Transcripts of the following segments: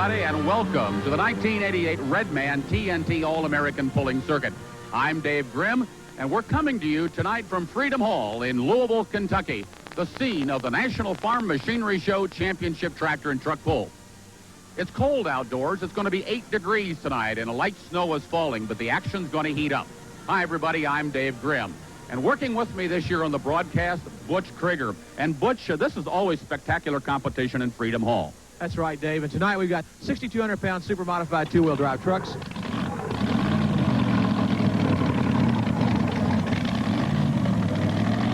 everybody, and welcome to the 1988 Redman TNT All-American Pulling Circuit. I'm Dave Grimm, and we're coming to you tonight from Freedom Hall in Louisville, Kentucky, the scene of the National Farm Machinery Show Championship Tractor and Truck Pull. It's cold outdoors. It's going to be 8 degrees tonight, and a light snow is falling, but the action's going to heat up. Hi, everybody. I'm Dave Grimm. And working with me this year on the broadcast, Butch Krieger. And Butch, this is always spectacular competition in Freedom Hall. That's right, Dave. And tonight we've got 6,200-pound super modified two-wheel drive trucks.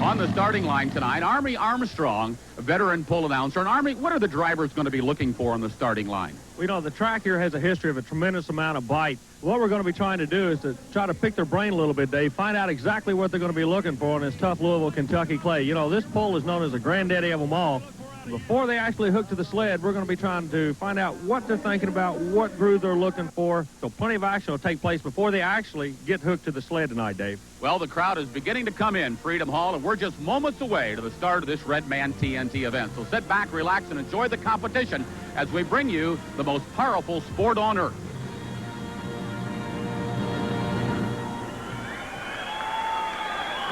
On the starting line tonight, Army Armstrong, a veteran pull announcer. And Army, what are the drivers going to be looking for on the starting line? We know the track here has a history of a tremendous amount of bite. What we're going to be trying to do is to try to pick their brain a little bit, Dave, find out exactly what they're going to be looking for on this tough Louisville, Kentucky clay. You know, this pull is known as the granddaddy of them all. Before they actually hook to the sled, we're going to be trying to find out what they're thinking about, what groove they're looking for. So plenty of action will take place before they actually get hooked to the sled tonight, Dave. Well, the crowd is beginning to come in Freedom Hall, and we're just moments away to the start of this Redman TNT event. So sit back, relax, and enjoy the competition as we bring you the most powerful sport on earth.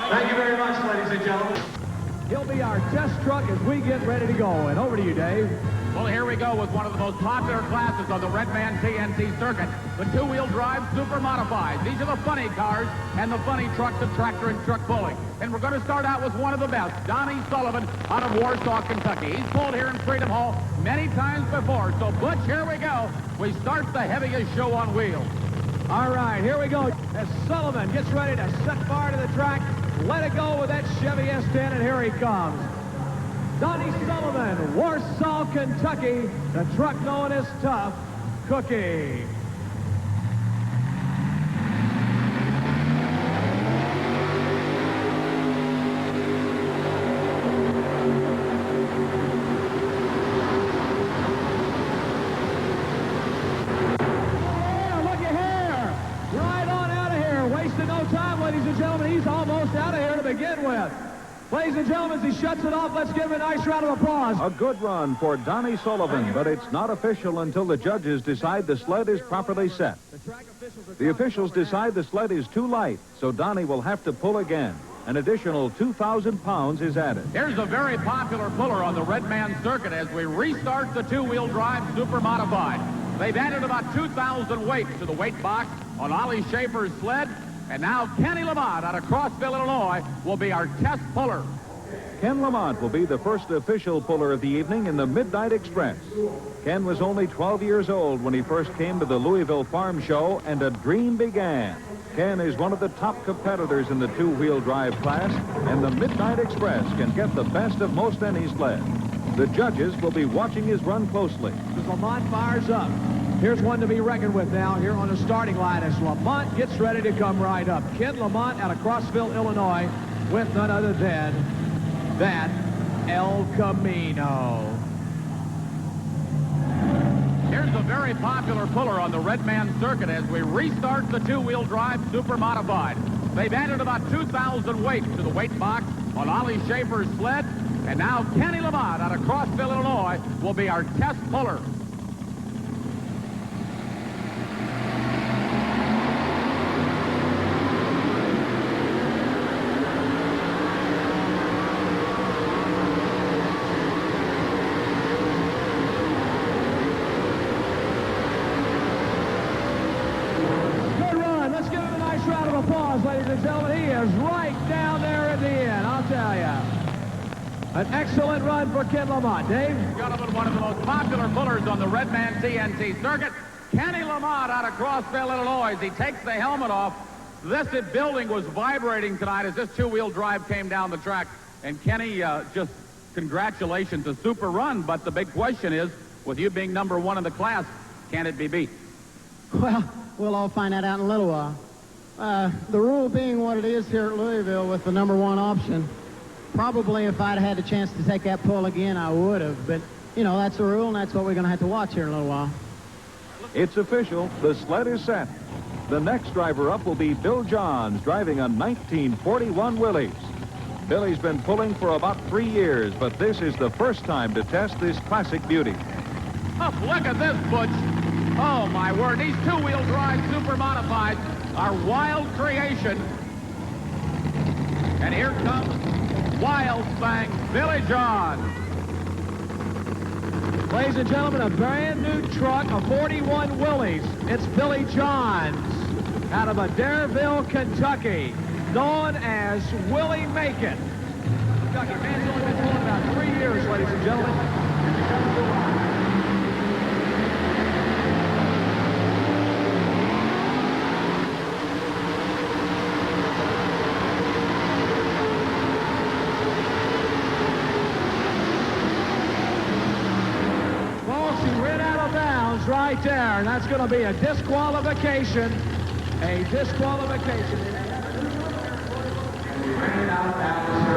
Thank you very much, ladies and gentlemen. He'll be our test truck as we get ready to go. And over to you, Dave. Well, here we go with one of the most popular classes on the Redman TNT circuit, the two-wheel drive super modified. These are the funny cars and the funny trucks of tractor and truck pulling. And we're going to start out with one of the best, Donnie Sullivan out of Warsaw, Kentucky. He's pulled here in Freedom Hall many times before. So, Butch, here we go. We start the heaviest show on wheels. All right, here we go. As Sullivan gets ready to set fire to the track, let it go with that Chevy S10, and here he comes. Donnie Sullivan, Warsaw, Kentucky, the truck known as Tough Cookie. Ladies and gentlemen, he's almost out of here to begin with. Ladies and gentlemen, as he shuts it off, let's give him a nice round of applause. A good run for Donnie Sullivan, but it's not official until the judges decide the sled is properly set. The officials decide the sled is too light, so Donnie will have to pull again. An additional 2,000 pounds is added. Here's a very popular puller on the Redman circuit as we restart the two-wheel drive super modified. They've added about 2,000 weight to the weight box on Ollie Schaefer's sled. And now Kenny Lamont out of Crossville, Illinois, will be our test puller. Ken Lamont will be the first official puller of the evening in the Midnight Express. Ken was only 12 years old when he first came to the Louisville Farm Show, and a dream began. Ken is one of the top competitors in the two-wheel drive class, and the Midnight Express can get the best of most any sled. The judges will be watching his run closely. As Lamont fires up. Here's one to be reckoned with now here on the starting line as Lamont gets ready to come right up. Ken Lamont out of Crossville, Illinois, with none other than that El Camino. Here's a very popular puller on the Redman circuit as we restart the two-wheel drive super modified. They've added about 2,000 weight to the weight box on Ollie Schaefer's sled. And now Kenny Lamont out of Crossville, Illinois, will be our test puller. Ladies and gentlemen, he is right down there at the end, I'll tell you. An excellent run for Ken Lamont. Dave? Gentlemen, one of the most popular pullers on the Redman TNT circuit, Kenny Lamont out of Crossville, Illinois. As he takes the helmet off, this building was vibrating tonight as this two-wheel drive came down the track. And Kenny, just congratulations, a super run. But the big question is, with you being number one in the class, can it be beat? Well, we'll all find that out in a little while. The rule being what it is here at Louisville with the number one option, probably if I'd had a chance to take that pull again, I would have. But, you know, that's the rule, and that's what we're going to have to watch here in a little while. It's official. The sled is set. The next driver up will be Bill Johns, driving a 1941 Willys. Billy's been pulling for about 3 years, but this is the first time to test this classic beauty. Oh, look at this, Butch. Oh, my word. These two-wheel drive super modifieds are wild creation. And here comes Wild Thing Billy John. Ladies and gentlemen, a brand new truck, a 41 Willys. It's Billy John's out of Adairville, Kentucky, known as Willie Macon. Kentucky man's only been pulling about 3 years, ladies and gentlemen. Right there, and that's going to be a disqualification. A disqualification.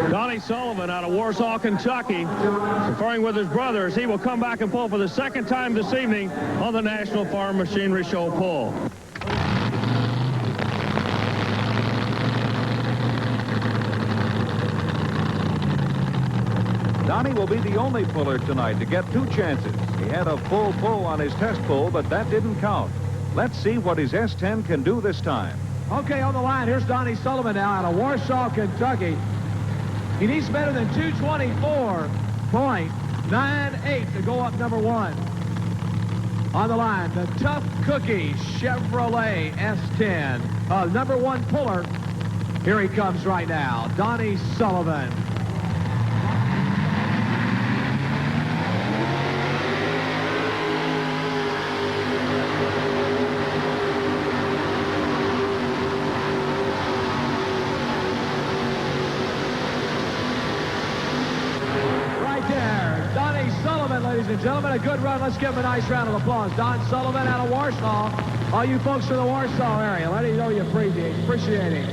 Donnie Sullivan out of Warsaw, Kentucky, conferring with his brothers. He will come back and pull for the second time this evening on the National Farm Machinery Show pull. Donnie will be the only puller tonight to get 2 chances. He had a full pull on his test pull, but that didn't count. Let's see what his S10 can do this time. Okay, on the line, here's Donnie Sullivan now out of Warsaw, Kentucky. He needs better than 224.98 to go up number 1. On the line, the Tough Cookie Chevrolet S10. Number 1 puller. Here he comes right now, Donnie Sullivan. Ladies and gentlemen, a good run. Let's give him a nice round of applause. Don Sullivan out of Warsaw. All you folks from the Warsaw area, let him know you appreciate it.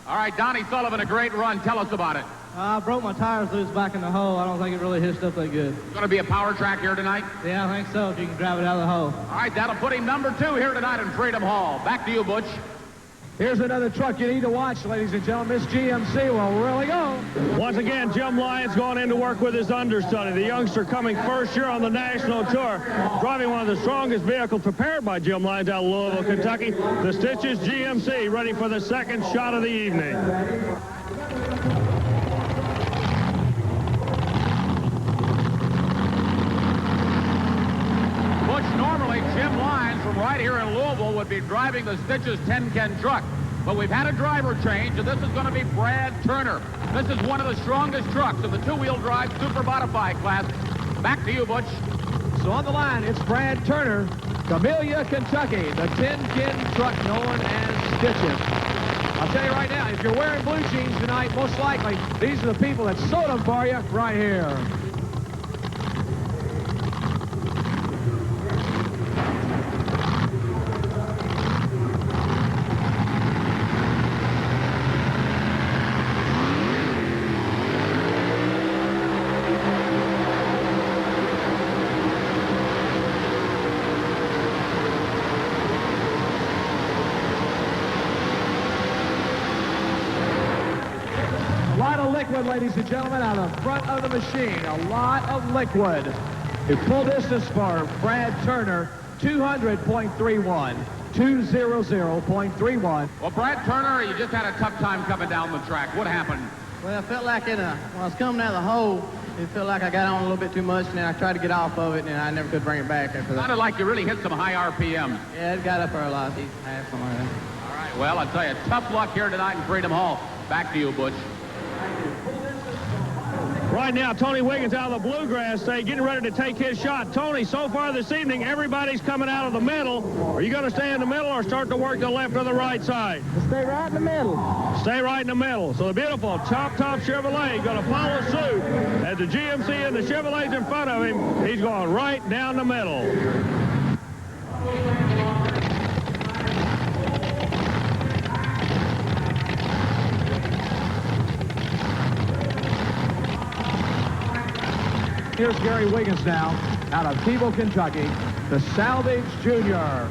All right, Donnie Sullivan, a great run. Tell us about it. I broke my tires loose back in the hole. I don't think it really hitched up that good. Going to be a power track here tonight? Yeah, I think so, if you can drive it out of the hole. All right, that'll put him number 2 here tonight in Freedom Hall. Back to you, Butch. Here's another truck you need to watch, ladies and gentlemen. This GMC will really go. Once again, Jim Lyons going in to work with his understudy. The youngster coming first year on the national tour, driving one of the strongest vehicles prepared by Jim Lyons out of Louisville, Kentucky. The Stitches GMC ready for the second shot of the evening. Normally, Jim Lyons from right here in Louisville would be driving the Stitches 10-Ken truck. But we've had a driver change, and this is going to be Brad Turner. This is one of the strongest trucks in the two-wheel drive super modified class. Back to you, Butch. So on the line, it's Brad Turner, Camellia, Kentucky, the 10-Ken truck known as Stitches. I'll tell you right now, if you're wearing blue jeans tonight, most likely, these are the people that sewed them for you right here. Ladies and gentlemen, out of the front of the machine, a lot of liquid. The full distance for Brad Turner, 200.31, 200.31. Well, Brad Turner, you just had a tough time coming down the track. What happened? Well, I felt like when I was coming out of the hole, it felt like I got on a little bit too much, and then I tried to get off of it, and I never could bring it back after that. Sounded like you really hit some high RPMs. Yeah, it got up there a lot. Half something like that. All right, well, I'll tell you, tough luck here tonight in Freedom Hall. Back to you, Butch. Right now, Tony Wiggins out of the Bluegrass state getting ready to take his shot. Tony, so far this evening, everybody's coming out of the middle. Are you going to stay in the middle or start to work the left or the right side? Stay right in the middle. Stay right in the middle. So the beautiful Top Chevrolet going to follow suit. As the GMC and the Chevrolets in front of him, he's going right down the middle. Here's Gary Wiggins now, out of Peeble, Kentucky, the Salvage Junior.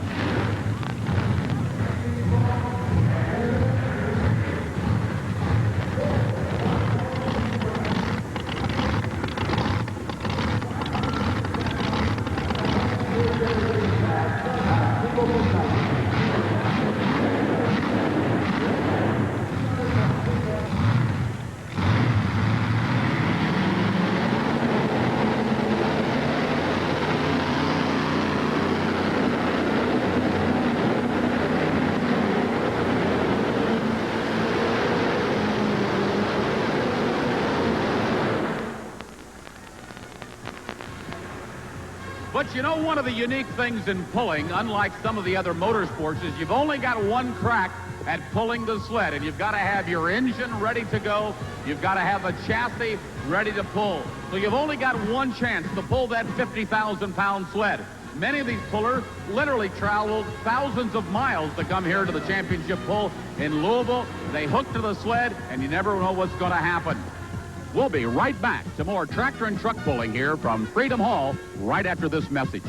But you know, one of the unique things in pulling, unlike some of the other motorsports, is you've only got one crack at pulling the sled, and you've got to have your engine ready to go. You've got to have a chassis ready to pull. So you've only got one chance to pull that 50,000-pound sled. Many of these pullers literally traveled thousands of miles to come here to the championship pull in Louisville. They hook to the sled, and you never know what's going to happen. We'll be right back to more tractor and truck pulling here from Freedom Hall right after this message.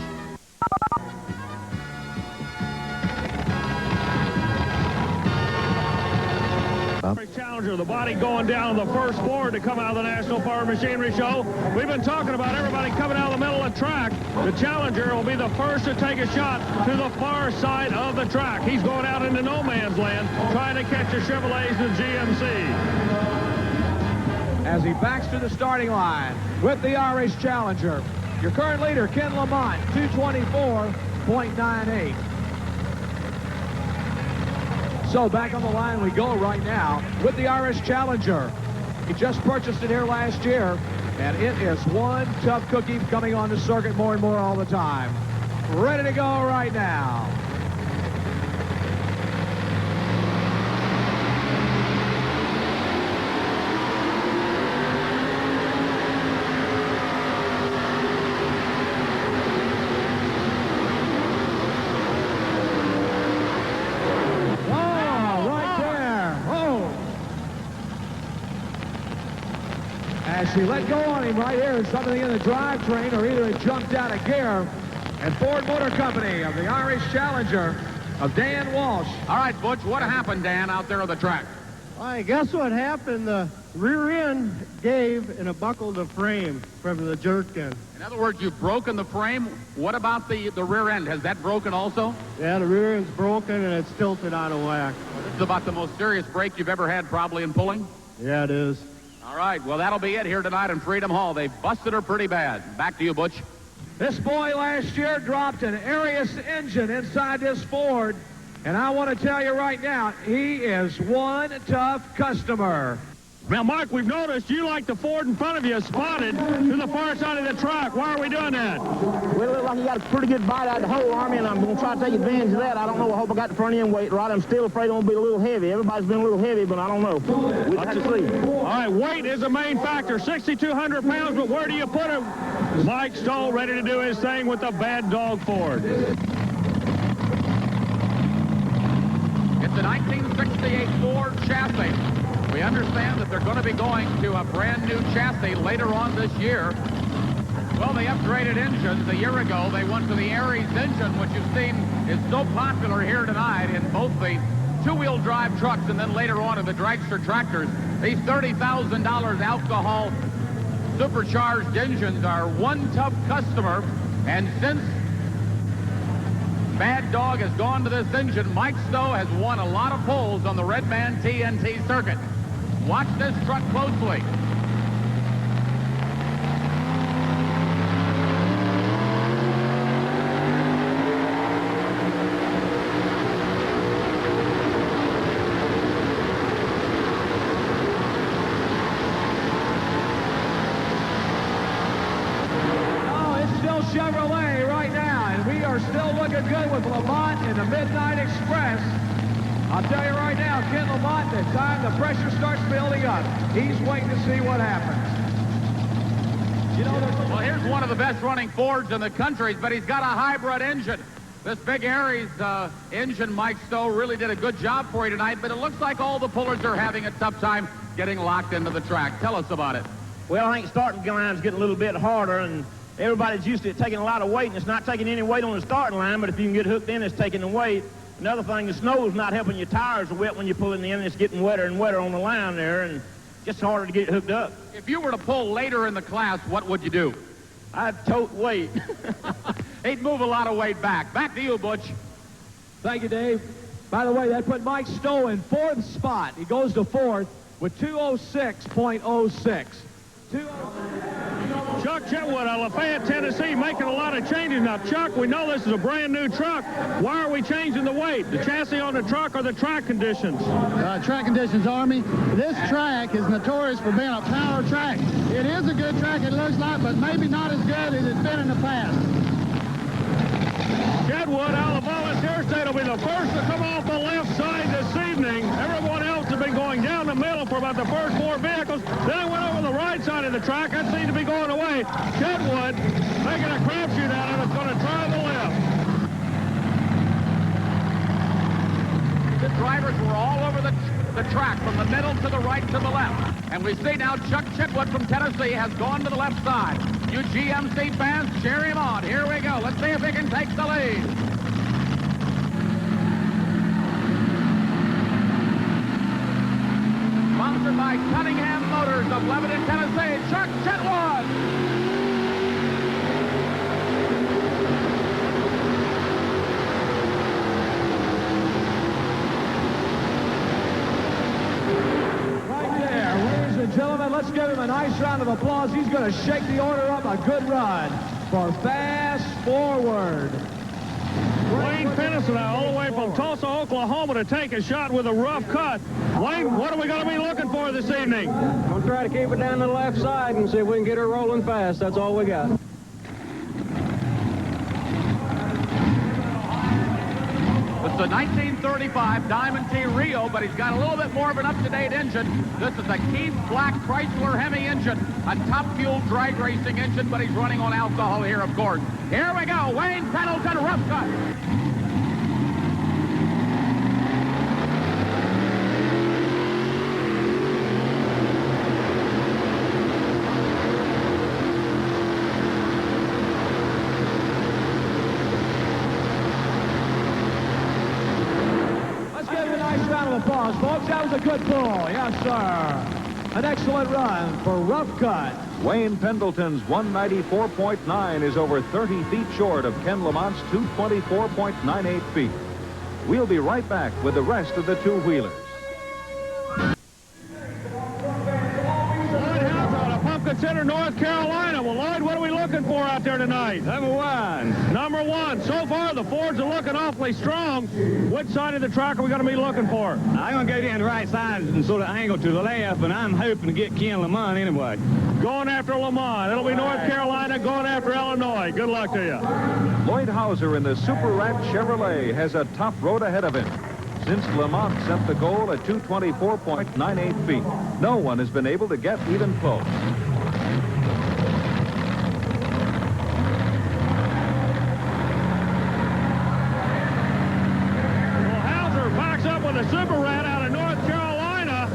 Challenger, the body going down the first board to come out of the National Power Machinery Show. We've been talking about everybody coming out of the middle of the track. The Challenger will be the first to take a shot to the far side of the track. He's going out into no man's land, trying to catch the Chevrolets and GMC. As he backs to the starting line with the Irish Challenger, your current leader, Ken Lamont, 224.98. So back on the line we go right now with the Irish Challenger. He just purchased it here last year, and it is one tough cookie coming on the circuit more and more all the time. Ready to go right now. As she let go on him right here, something in the drivetrain, or either it jumped out of gear. And Ford Motor Company of the Irish Challenger of Dan Walsh. All right, Butch, what happened, Dan, out there on the track? I guess what happened, the rear end gave and it buckled the frame from the jerkin. In other words, you've broken the frame. What about the rear end? Has that broken also? Yeah, the rear end's broken and it's tilted out of whack. This is about the most serious break you've ever had probably in pulling? Yeah, it is. All right, well, that'll be it here tonight in Freedom Hall. They busted her pretty bad. Back to you, Butch. This boy last year dropped an Arius engine inside this Ford. And I want to tell you right now, he is one tough customer. Now, Mark, we've noticed you, like the Ford in front of you, spotted to the far side of the track. Why are we doing that? Well, it looks like you got a pretty good bite out of the hole, Army, and I'm going to try to take advantage of that. I don't know. I hope I got the front end weight right. I'm still afraid I'm going to be a little heavy. Everybody's been a little heavy, but I don't know. We'll have to see. All right, weight is a main factor. 6,200 pounds, but where do you put it? Mike Stoll ready to do his thing with the Bad Dog Ford. It's a 1968 Ford chassis. We understand that they're going to be going to a brand new chassis later on this year. Well, they upgraded engines. A year ago, they went to the Aries engine, which you've seen is so popular here tonight in both the two-wheel drive trucks and then later on in the dragster tractors. These $30,000 alcohol supercharged engines are one tough customer, and since Bad Dog has gone to this engine, Mike Stowe has won a lot of pulls on the Redman TNT circuit. Watch this truck closely. Chevrolet right now, and we are still looking good with Lamont in the Midnight Express. I'll tell you right now, Ken Lamont, the time the pressure starts building up, he's waiting to see what happens. You know, well, here's one of the best running Fords in the country, but he's got a hybrid engine. This big Aries engine, Mike Stowe, really did a good job for you tonight, but it looks like all the pullers are having a tough time getting locked into the track. Tell us about it. Well, I think starting line is getting a little bit harder, and everybody's used to it taking a lot of weight, and it's not taking any weight on the starting line, but if you can get hooked in, it's taking the weight. Another thing, the snow's not helping. Your tires are wet when you pull in the end. It's getting wetter and wetter on the line there, and it's just harder to get it hooked up. If you were to pull later in the class, what would you do? I'd tote weight. He'd move a lot of weight back. Back to you, Butch. Thank you, Dave. By the way, that put Mike Stowe in fourth spot. He goes to fourth with 206.06. Chuck Chetwood out of Lafayette, Tennessee, making a lot of changes. Now, Chuck, we know this is a brand new truck. Why are we changing the weight? The chassis on the truck or the track conditions? Track conditions, Army. This track is notorious for being a power track. It is a good track, it looks like, but maybe not as good as it's been in the past. Chedwood out of the Volunteer State will be the first to come off the left side this evening. Everyone else has been going down the middle for about the first 4 vehicles. Then it went over the right side of the track. That seemed to be going away. Chedwood making a crapshoot out of it. It's going to try the left. The drivers were all over the track from the middle to the right to the left. And we see now Chuck Chitwood from Tennessee has gone to the left side. You GMC fans, cheer him on. Here we go. Let's see if he can take the lead. Sponsored by Cunningham Motors of Lebanon, Tennessee, Chuck Chitwood. Gentlemen, let's give him a nice round of applause. He's going to shake the order up. A good run for Fast Forward. Wayne Peterson all the way from Tulsa, Oklahoma to take a shot with a rough cut. Wayne, what are we going to be looking for this evening? We'll try to keep it down to the left side and see if we can get her rolling fast. That's all we got. It's the 1935 Diamond T Rio, but he's got a little bit more of an up-to-date engine. This is a Keith Black Chrysler Hemi engine, a top-fuel drag racing engine, but he's running on alcohol here, of course. Here we go, Wayne Pendleton, rough cut. Applause, folks. That was a good pull. Yes, sir. An excellent run for Rough Cut. Wayne Pendleton's 194.9 is over 30 feet short of Ken Lamont's 224.98 feet. We'll be right back with the rest of the two-wheelers. Lloyd Hauser out of Pumpkin Center, North Carolina. Well, Lloyd, what are we looking for out there tonight? Number one. Number one. So far, the Fords are looking awfully strong. Which side of the track are we going to be looking for? I'm going to go down the right side and sort of angle to the left, and I'm hoping to get Ken Lamont anyway. Going after Lamont. It'll be North Carolina going after Illinois. Good luck to you. Lloyd Hauser in the Super Rat Chevrolet has a tough road ahead of him. Since Lamont set the goal at 224.98 feet, no one has been able to get even close. The Super Rat out of North Carolina.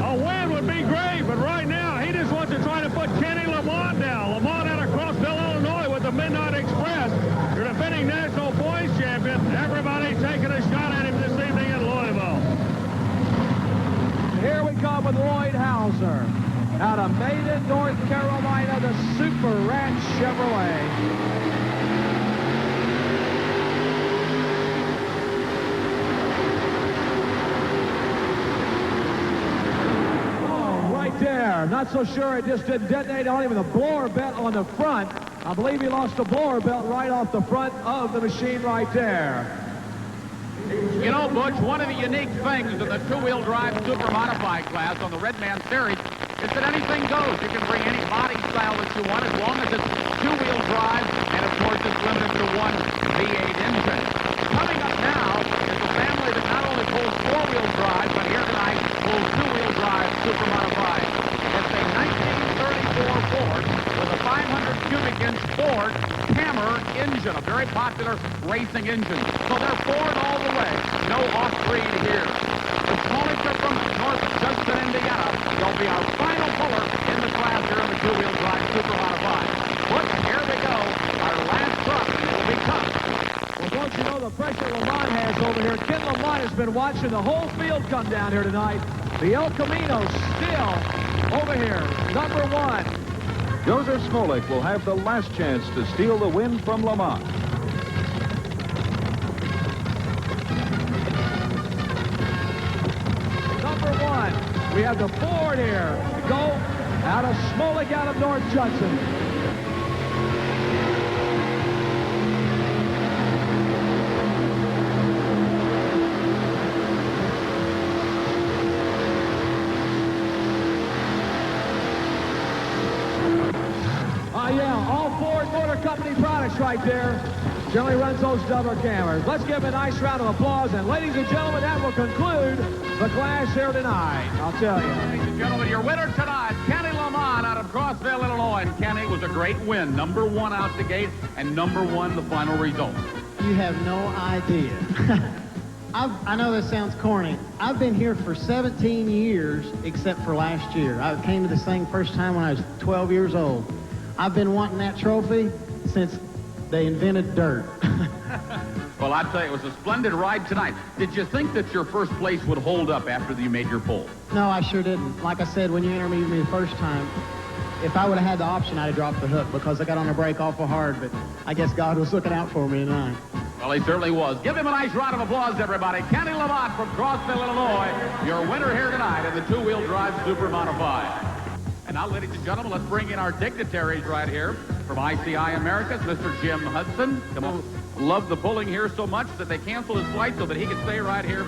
A win would be great, but right now he just wants to try to put Kenny Lamont down. Lamont out of Crossville, Illinois with the Midnight Express. Your defending national points champion. Everybody taking a shot at him this evening in Louisville. Here we come with Lloyd Hauser out of Maiden, North Carolina, the Super Rat Chevrolet. There. Not so sure it just didn't detonate on him with a blower belt on the front. I believe he lost the blower belt right off the front of the machine right there. You know, Butch, one of the unique things in the two-wheel drive super modified class on the Redman Series is that anything goes. You can bring any body style that you want as long as it's two-wheel drive, and of course it's limited to one V8 engine. Coming up now is a family that not only pulls four-wheel drive, but here tonight pulls two-wheel drive super modified. It's a 1934 Ford with a 500 cubic inch Ford Hammer engine, a very popular racing engine. So they're Ford all the way. No off-breed here. The smallest are from North Judson, Indiana. They'll be our final puller in the class here in the two-wheel drive super modified. Look, and here we go. Our last truck will be tough. Well, don't you know the pressure Lamont has over here? Ken Lamont has been watching the whole field come down here tonight. The El Camino still over here, number one. Joseph Smolik will have the last chance to steal the win from Lamont. Number one, we have the Ford here. Go out of Smolik, out of North Judson. Yeah, all Ford Motor Company products right there. Generally runs those double cameras. Let's give him a nice round of applause. And ladies and gentlemen, that will conclude the clash here tonight. I'll tell you. Ladies and gentlemen, your winner tonight, Kenny Lamont out of Crossville, Illinois. And Kenny was a great win. Number 1 out the gate and number 1 the final result. You have no idea. I know this sounds corny. I've been here for 17 years, except for last year. I came to this thing first time when I was 12 years old. I've been wanting that trophy since they invented dirt. Well, I tell you, it was a splendid ride tonight. Did you think that your first place would hold up after you made your pull? No, I sure didn't. Like I said, when you interviewed me the first time, if I would have had the option, I'd have dropped the hook because I got on the brake awful hard, but I guess God was looking out for me tonight. Well, he certainly was. Give him a nice round of applause, everybody. Kenny Lamont from Crossville, Illinois, your winner here tonight in the two-wheel drive Super Modified. And now, ladies and gentlemen, let's bring in our dignitaries right here from ICI Americas, Mr. Jim Hudson. Come on. Love the pulling here so much that they canceled his flight so that he could stay right here